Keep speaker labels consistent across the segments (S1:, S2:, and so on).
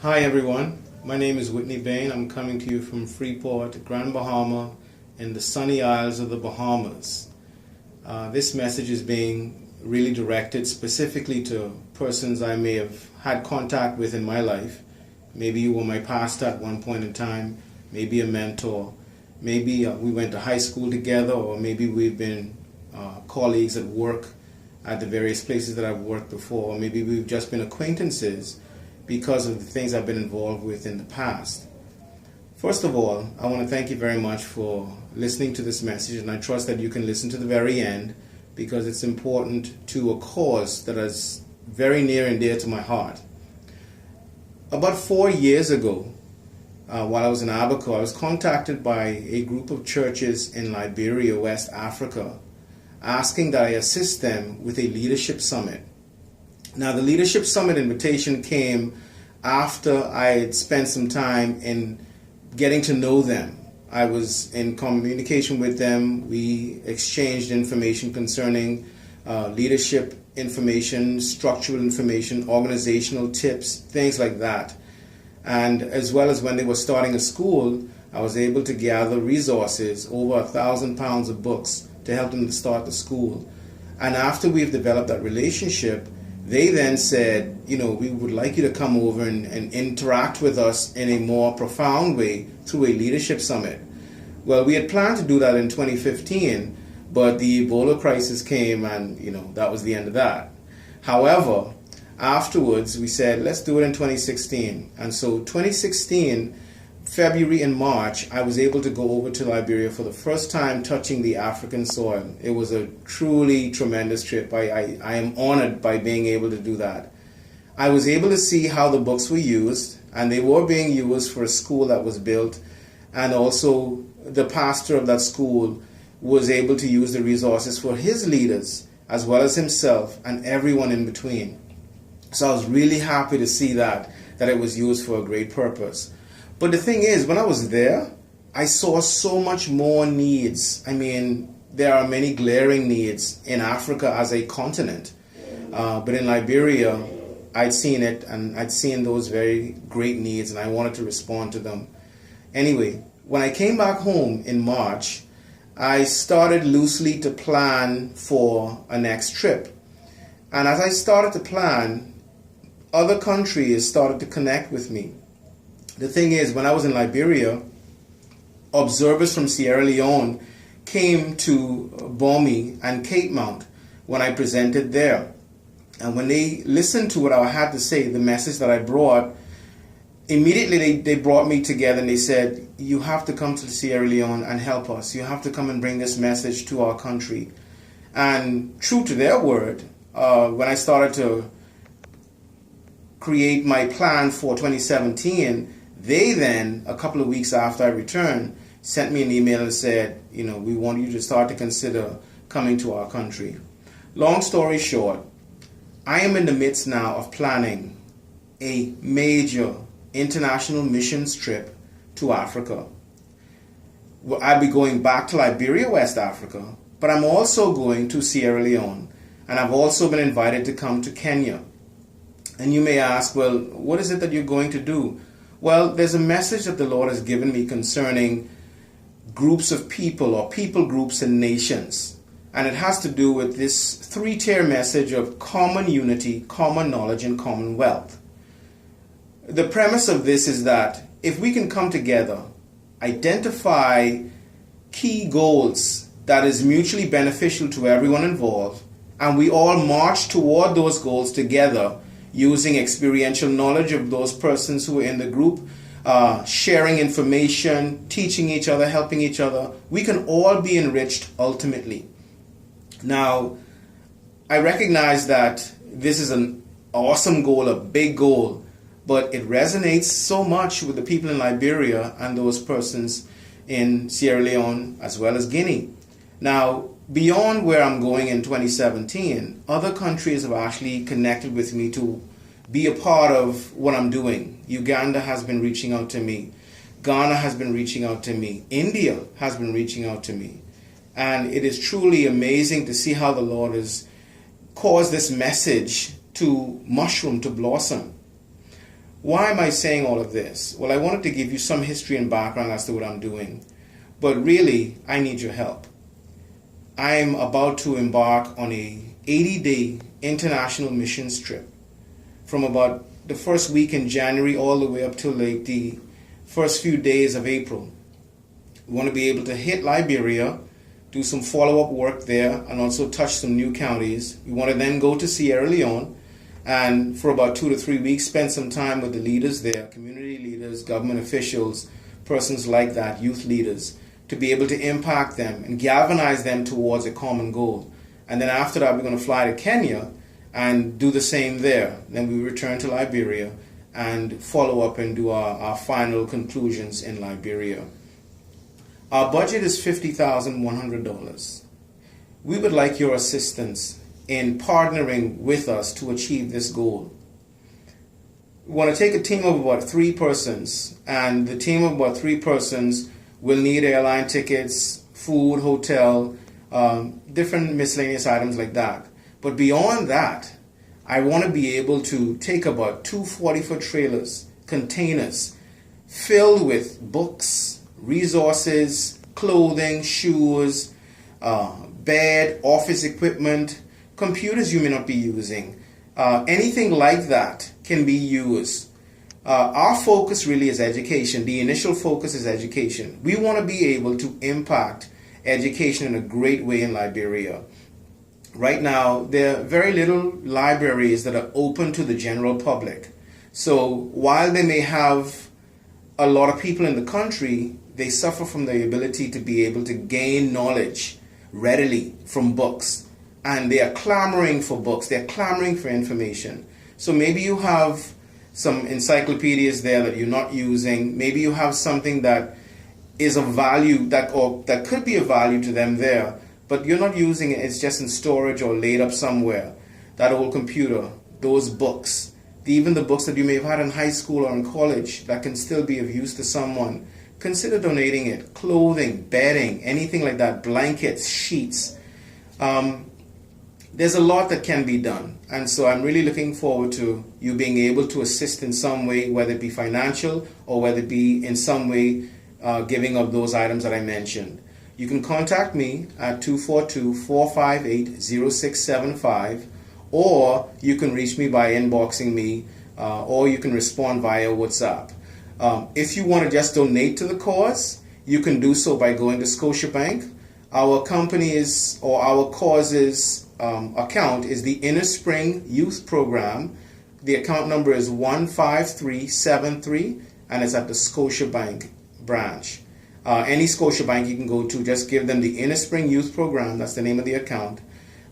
S1: Hi everyone, my name is Whitney Bain. I'm coming to you from Freeport, Grand Bahama, in the sunny Isles of the Bahamas. This message is being really directed specifically to persons I may have had contact with in my life. Maybe you were my pastor at one point in time, maybe a mentor, maybe we went to high school together, or maybe we've been colleagues at work at the various places that I've worked before, or maybe we've just been acquaintances because of the things I've been involved with in the past. First of all, I want to thank you very much for listening to this message, and I trust that you can listen to the very end because it's important to a cause that is very near and dear to my heart. About 4 years ago, while I was in Abaco, I was contacted by a group of churches in Liberia, West Africa, asking that I assist them with a leadership summit. Now, the leadership summit invitation came after I had spent some time in getting to know them. I was in communication with them. We exchanged information concerning leadership information, structural information, organizational tips, things like that. And as well as when they were starting a school, I was able to gather resources, over 1,000 pounds of books, to help them to start the school. And after we've developed that relationship, they then said, we would like you to come over and interact with us in a more profound way through a leadership summit. Well, we had planned to do that in 2015, but the Ebola crisis came and, that was the end of that. However, afterwards, we said, let's do it in 2016. And so 2016, February and March, I was able to go over to Liberia for the first time touching the African soil. It was a truly tremendous trip. I am honored by being able to do that. I was able to see how the books were used, and they were being used for a school that was built, and also the pastor of that school was able to use the resources for his leaders, as well as himself and everyone in between. So I was really happy to see that it was used for a great purpose. But the thing is, when I was there, I saw so much more needs. I mean, there are many glaring needs in Africa as a continent. But in Liberia, I'd seen it, and I'd seen those very great needs, and I wanted to respond to them. Anyway, when I came back home in March, I started loosely to plan for a next trip. And as I started to plan, other countries started to connect with me. The thing is, when I was in Liberia, observers from Sierra Leone came to Bomi and Cape Mount when I presented there. And when they listened to what I had to say, the message that I brought, immediately they brought me together and they said, you have to come to Sierra Leone and help us. You have to come and bring this message to our country. And true to their word, when I started to create my plan for 2017, they then, a couple of weeks after I returned, sent me an email and said, we want you to start to consider coming to our country. Long story short, I am in the midst now of planning a major international missions trip to Africa. I'll be going back to Liberia, West Africa, but I'm also going to Sierra Leone, and I've also been invited to come to Kenya. And you may ask, well, what is it that you're going to do? Well, there's a message that the Lord has given me concerning groups of people, or people groups and nations. And it has to do with this three-tier message of common unity, common knowledge, and common wealth. The premise of this is that if we can come together, identify key goals that is mutually beneficial to everyone involved, and we all march toward those goals together, using experiential knowledge of those persons who are in the group, sharing information, teaching each other, helping each other, we can all be enriched ultimately. Now, I recognize that this is an awesome goal, a big goal, but it resonates so much with the people in Liberia and those persons in Sierra Leone as well as Guinea. Now, beyond where I'm going in 2017, other countries have actually connected with me to be a part of what I'm doing. Uganda has been reaching out to me. Ghana has been reaching out to me. India has been reaching out to me. And it is truly amazing to see how the Lord has caused this message to mushroom, to blossom. Why am I saying all of this? Well, I wanted to give you some history and background as to what I'm doing. But really, I need your help. I'm about to embark on a 80-day international missions trip from about the first week in January all the way up till like the first few days of April. We want to be able to hit Liberia, do some follow-up work there, and also touch some new counties. We want to then go to Sierra Leone and for about 2 to 3 weeks spend some time with the leaders there, community leaders, government officials, persons like that, youth leaders, to be able to impact them and galvanize them towards a common goal. And then after that, we're going to fly to Kenya and do the same there. Then we return to Liberia and follow up and do our final conclusions in Liberia. Our budget is $50,100. We would like your assistance in partnering with us to achieve this goal. We want to take a team of about 3 persons, and the team of about 3 persons will need airline tickets, food, hotel, different miscellaneous items like that. But beyond that, I want to be able to take about 2 40-foot trailers, containers, filled with books, resources, clothing, shoes, bed, office equipment, computers you may not be using. Anything like that can be used. Our focus really is education. The initial focus is education. We want to be able to impact education in a great way in Liberia. Right now, there are very little libraries that are open to the general public. So while they may have a lot of people in the country, they suffer from the ability to be able to gain knowledge readily from books. And they are clamoring for books. They're clamoring for information. So maybe you have some encyclopedias there that you're not using. Maybe you have something that is of value that could be of value to them there, but you're not using it. It's just in storage or laid up somewhere. That old computer, those books, even the books that you may have had in high school or in college that can still be of use to someone, consider donating it. Clothing, bedding, anything like that, blankets, sheets. There's a lot that can be done. And so I'm really looking forward to you being able to assist in some way, whether it be financial or whether it be in some way giving up those items that I mentioned. You can contact me at 242-458-0675, or you can reach me by inboxing me, or you can respond via WhatsApp. If you want to just donate to the cause, you can do so by going to Scotiabank. Our company's or our cause's account is the Inner Spring Youth Program. The account number is 15373, and it's at the Scotiabank branch. Any Scotiabank you can go to, just give them the Inner Spring Youth Program, that's the name of the account,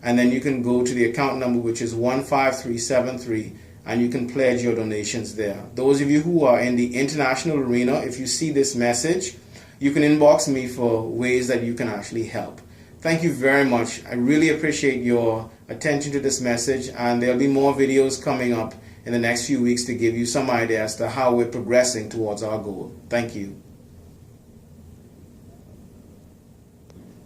S1: and then you can go to the account number, which is 15373, and you can pledge your donations there. Those of you who are in the international arena, if you see this message, you can inbox me for ways that you can actually help. Thank you very much. I really appreciate your attention to this message, and there'll be more videos coming up in the next few weeks to give you some idea as to how we're progressing towards our goal. Thank you.